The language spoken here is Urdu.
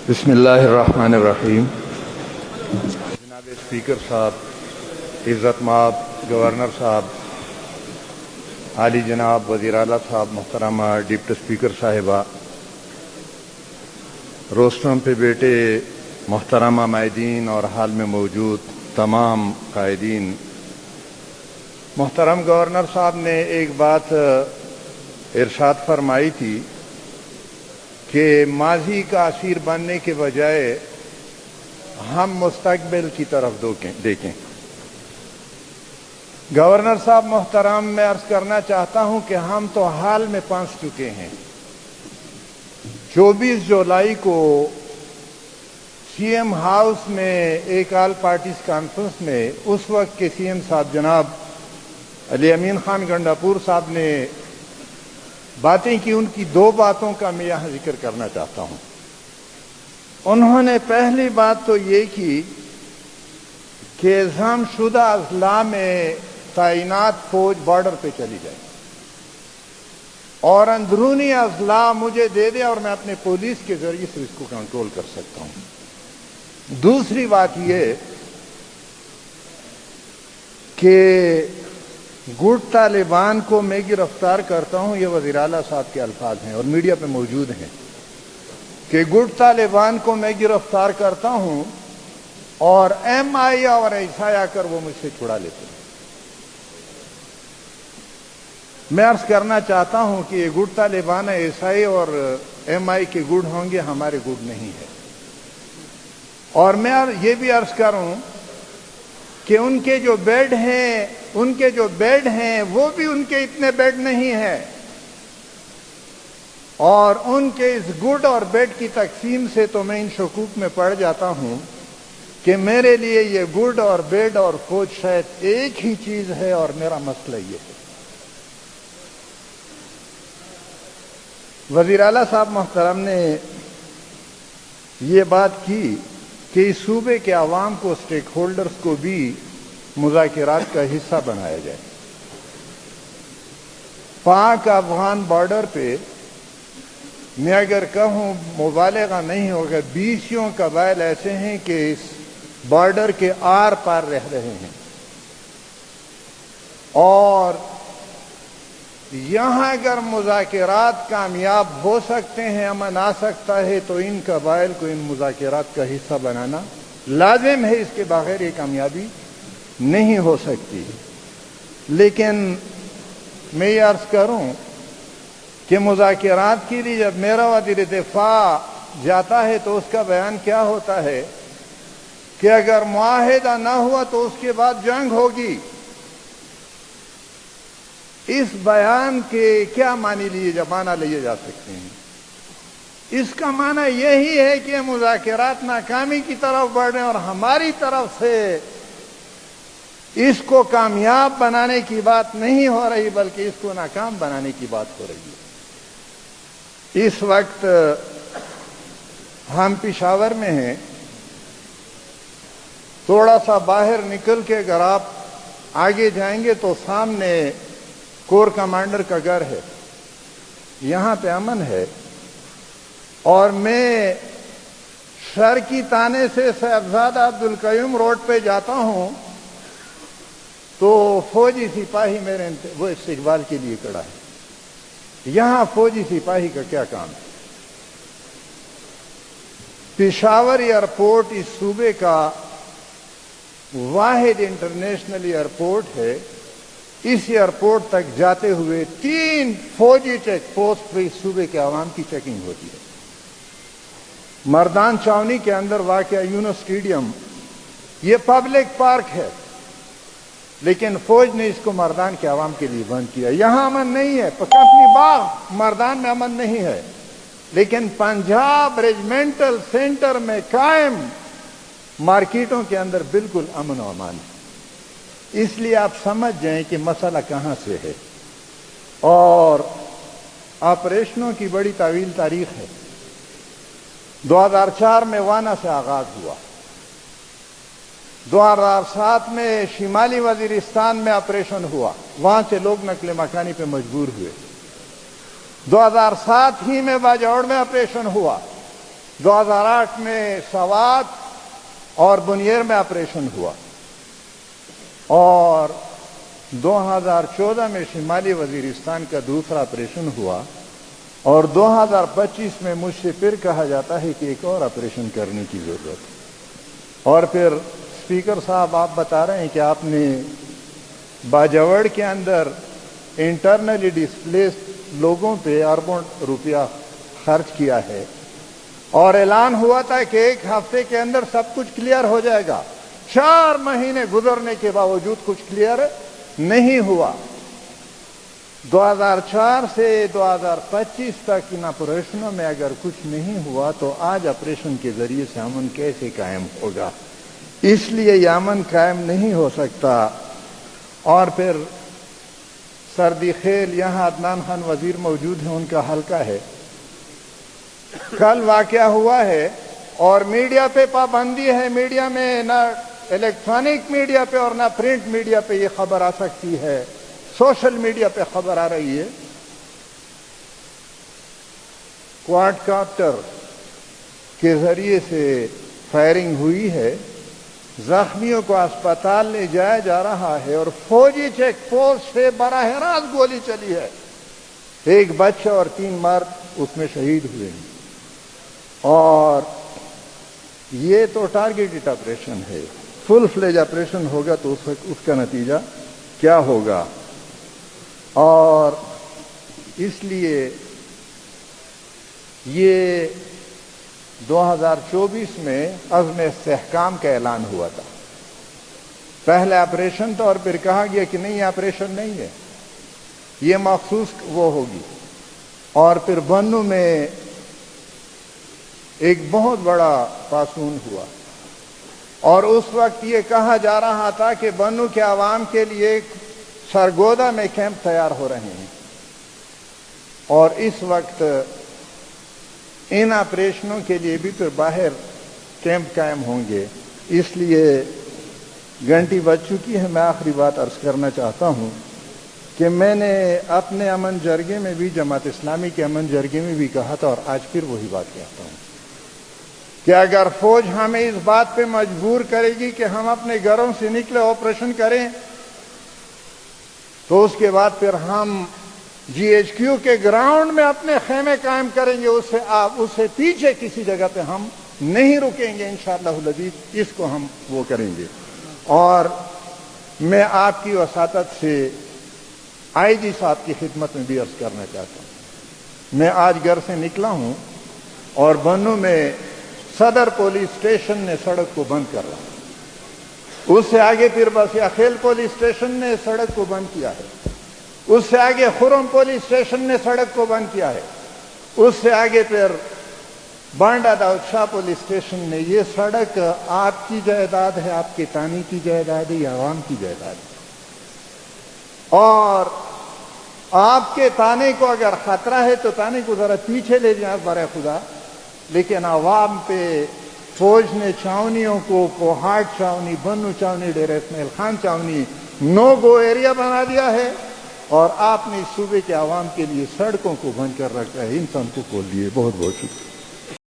بسم اللہ الرحمن الرحیم۔ جناب اسپیکر صاحب، عزت مآب گورنر صاحب، عالی جناب وزیر اعلیٰ صاحب، محترمہ ڈپٹی اسپیکر صاحبہ، روسٹرم پہ بیٹے محترمہ مائدین اور حال میں موجود تمام قائدین، محترم گورنر صاحب نے ایک بات ارشاد فرمائی تھی کہ ماضی کا اسیر بننے کے بجائے ہم مستقبل کی طرف دیکھیں۔ گورنر صاحب محترم، میں عرض کرنا چاہتا ہوں کہ ہم تو حال میں پہنچ چکے ہیں۔ 24 جولائی کو سی ایم ہاؤس میں ایک آل پارٹیز کانفرنس میں اس وقت کے سی ایم صاحب جناب علی امین خان گنڈاپور صاحب نے باتیں کی۔ ان کی دو باتوں کا میں یہاں ذکر کرنا چاہتا ہوں۔ انہوں نے پہلی بات تو یہ کی کہ الزام شدہ اضلاع میں تعینات فوج بارڈر پہ چلی جائے اور اندرونی اضلاع مجھے دے دے اور میں اپنے پولیس کے ذریعے سے اس کو کنٹرول کر سکتا ہوں۔ دوسری بات یہ کہ گٹ طالبان کو میں گرفتار کرتا ہوں، یہ وزیر اعلیٰ صاحب کے الفاظ ہیں اور میڈیا پہ موجود ہیں کہ گٹ طالبان کو میں گرفتار کرتا ہوں اور ایم آئی اور ایسا آ کر وہ مجھ سے چھڑا لیتے ہیں۔ میں عرض کرنا چاہتا ہوں کہ یہ گٹ طالبان ایس آئی اور ایم آئی کے گڈ ہوں گے، ہمارے گڈ نہیں ہے۔ اور میں یہ بھی عرض کروں کہ ان کے جو بیڈ ہیں وہ بھی ان کے اتنے بیڈ نہیں ہیں، اور ان کے اس گڈ اور بیڈ کی تقسیم سے تو میں ان شکوک میں پڑ جاتا ہوں کہ میرے لیے یہ گڈ اور بیڈ اور فوج شاید ایک ہی چیز ہے، اور میرا مسئلہ یہ ہے۔ وزیر اعلیٰ صاحب محترم نے یہ بات کی کہ اس صوبے کے عوام کو، اسٹیک ہولڈرز کو بھی مذاکرات کا حصہ بنایا جائے۔ پاک افغان بارڈر پہ میں اگر کہوں مبالغہ نہیں ہوگا، 20 قبائل ایسے ہیں کہ اس بارڈر کے آر پار رہ رہے ہیں، اور یہاں اگر مذاکرات کامیاب ہو سکتے ہیں، امن آ سکتا ہے، تو ان قبائل کو ان مذاکرات کا حصہ بنانا لازم ہے، اس کے بغیر یہ کامیابی نہیں ہو سکتی۔ لیکن میں یہ عرض کروں کہ مذاکرات کے لیے جب میرا وزیر دفاع جاتا ہے تو اس کا بیان کیا ہوتا ہے کہ اگر معاہدہ نہ ہوا تو اس کے بعد جنگ ہوگی۔ اس بیان کے کیا معنی لیے جا سکتے ہیں؟ اس کا معنی یہی ہے کہ مذاکرات ناکامی کی طرف بڑھ رہے ہیں، اور ہماری طرف سے اس کو کامیاب بنانے کی بات نہیں ہو رہی بلکہ اس کو ناکام بنانے کی بات ہو رہی ہے۔ اس وقت ہم پشاور میں ہیں، تھوڑا سا باہر نکل کے اگر آپ آگے جائیں گے تو سامنے کور کمانڈر کا گھر ہے، یہاں پہ امن ہے، اور میں شرقی تانے سے صاحبزادہ عبدالقیوم روڈ پہ جاتا ہوں تو فوجی سپاہی میرے وہ استقبال کے لیے کھڑا ہے۔ یہاں فوجی سپاہی کا کیا کام ہے؟ پشاور ایئرپورٹ اس صوبے کا واحد انٹرنیشنل ایئرپورٹ ہے۔ اس ایئرپورٹ تک جاتے ہوئے 3 فوجی چیک پوسٹ پہ اس صوبے کے عوام کی چیکنگ ہوتی ہے۔ مردان چاونی کے اندر واقع یونو اسٹیڈیم یہ پبلک پارک ہے، لیکن فوج نے اس کو مردان کے عوام کے لیے بند کیا۔ یہاں امن نہیں ہے، کمپنی باغ مردان میں امن نہیں ہے، لیکن پنجاب ریجمنٹل سینٹر میں قائم مارکیٹوں کے اندر بالکل امن و امان ہے۔ اس لیے آپ سمجھ جائیں کہ مسئلہ کہاں سے ہے، اور آپریشنوں کی بڑی طویل تاریخ ہے۔ 2004 میں وانا سے آغاز ہوا، 2007 میں شمالی وزیرستان میں آپریشن ہوا، وہاں سے لوگ نقل مکانی پہ مجبور ہوئے۔ 2007 ہی میں باجوڑ میں آپریشن ہوا، 2008 میں سوات اور بنیر میں آپریشن ہوا اور 2014 میں شمالی وزیرستان کا دوسرا آپریشن ہوا اور 2025 میں مجھ سے پھر کہا جاتا ہے کہ ایک اور آپریشن کرنے کی ضرورت ہے. اور پھر اسپیکر صاحب آپ بتا رہے ہیں کہ آپ نے باجوڑ کے اندر انٹرنلی ڈسپلیسڈ لوگوں پہ اربوں روپیہ خرچ کیا ہے اور اعلان ہوا تھا کہ ایک ہفتے کے اندر سب کچھ کلیئر ہو جائے گا. 4 مہینے گزرنے کے باوجود کچھ کلیئر نہیں ہوا. 2004 سے 2025 تک ان آپریشنوں میں اگر کچھ نہیں ہوا تو آج آپریشن کے ذریعے سے امن کیسے قائم ہوگا؟ اس لیے یہ امن قائم نہیں ہو سکتا. اور پھر سردی خیل، یہاں عدنان خان وزیر موجود ہیں، ان کا حلقہ ہے. کل واقعہ ہوا ہے اور میڈیا پہ پابندی ہے، میڈیا میں نہ الیکٹرانک میڈیا پہ اور نہ پرنٹ میڈیا پہ یہ خبر آ سکتی ہے، سوشل میڈیا پہ خبر آ رہی ہے. کوارڈ کاپٹر کے ذریعے سے فائرنگ ہوئی ہے، زخمیوں کو اسپتال لے جایا جا رہا ہے اور فوجی چیک پوسٹ سے براہ راست گولی چلی ہے. ایک بچہ اور 3 مرد اس میں شہید ہوئے ہیں. اور یہ تو ٹارگیٹڈ آپریشن ہے. فل فلیج آپریشن ہوگا تو اس کا نتیجہ کیا ہوگا؟ اور اس لیے یہ 2024 میں عزم استحکام کا اعلان ہوا تھا. پہلے آپریشن تھا اور پھر کہا گیا کہ نہیں، آپریشن نہیں ہے، یہ مخصوص وہ ہوگی. اور پھر بنو میں ایک بہت بڑا پاسون ہوا اور اس وقت یہ کہا جا رہا تھا کہ بنو کے عوام کے لیے ایک سرگودا میں کیمپ تیار ہو رہے ہیں. اور اس وقت ان آپریشنوں کے لیے بھی پھر باہر کیمپ قائم ہوں گے. اس لیے گھنٹی بج چکی ہے. میں آخری بات عرض کرنا چاہتا ہوں کہ میں نے اپنے امن جرگے میں بھی، جماعت اسلامی کے امن جرگے میں بھی کہا تھا اور آج پھر وہی بات کہتا ہوں کہ اگر فوج ہمیں اس بات پہ مجبور کرے گی کہ ہم اپنے گھروں سے نکلے آپریشن کریں تو اس کے بعد پھر ہم GHQ کے گراؤنڈ میں اپنے خیمے قائم کریں گے. اس سے پیچھے کسی جگہ پہ ہم نہیں رکیں گے انشاءاللہ العزیز. اس کو ہم وہ کریں گے. اور میں آپ کی وساطت سے IG صاحب کی خدمت میں بھی عرض کرنا چاہتا ہوں. میں آج گھر سے نکلا ہوں اور بنو میں صدر پولیس اسٹیشن نے سڑک کو بند کر رہا ہے. اس سے آگے پھر بس اخیل پولیس اسٹیشن نے سڑک کو بند کیا ہے. اس سے آگے خرم پولیس اسٹیشن نے سڑک کو بند کیا ہے. اس سے آگے پھر بانڈا داؤد شاہ پولیس اسٹیشن نے. یہ سڑک آپ کی جائیداد ہے، آپ کے تانے کی جائیداد ہے یا عوام کی جائیداد ہے؟ اور آپ کے تانے کو اگر خطرہ ہے تو تانے کو ذرا پیچھے لے جائیں برائے خدا. لیکن عوام پہ فوج نے چھاونیوں کو کوہاٹ چھاونی، بنو چھاونی، ڈیرہ اسماعیل خان چھاونی نو گو ایریا بنا دیا ہے اور آپ نے صوبے کے عوام کے لیے سڑکوں کو بند کر رکھا ہے. ان سب کو کھول دیے. بہت بہت شکریہ.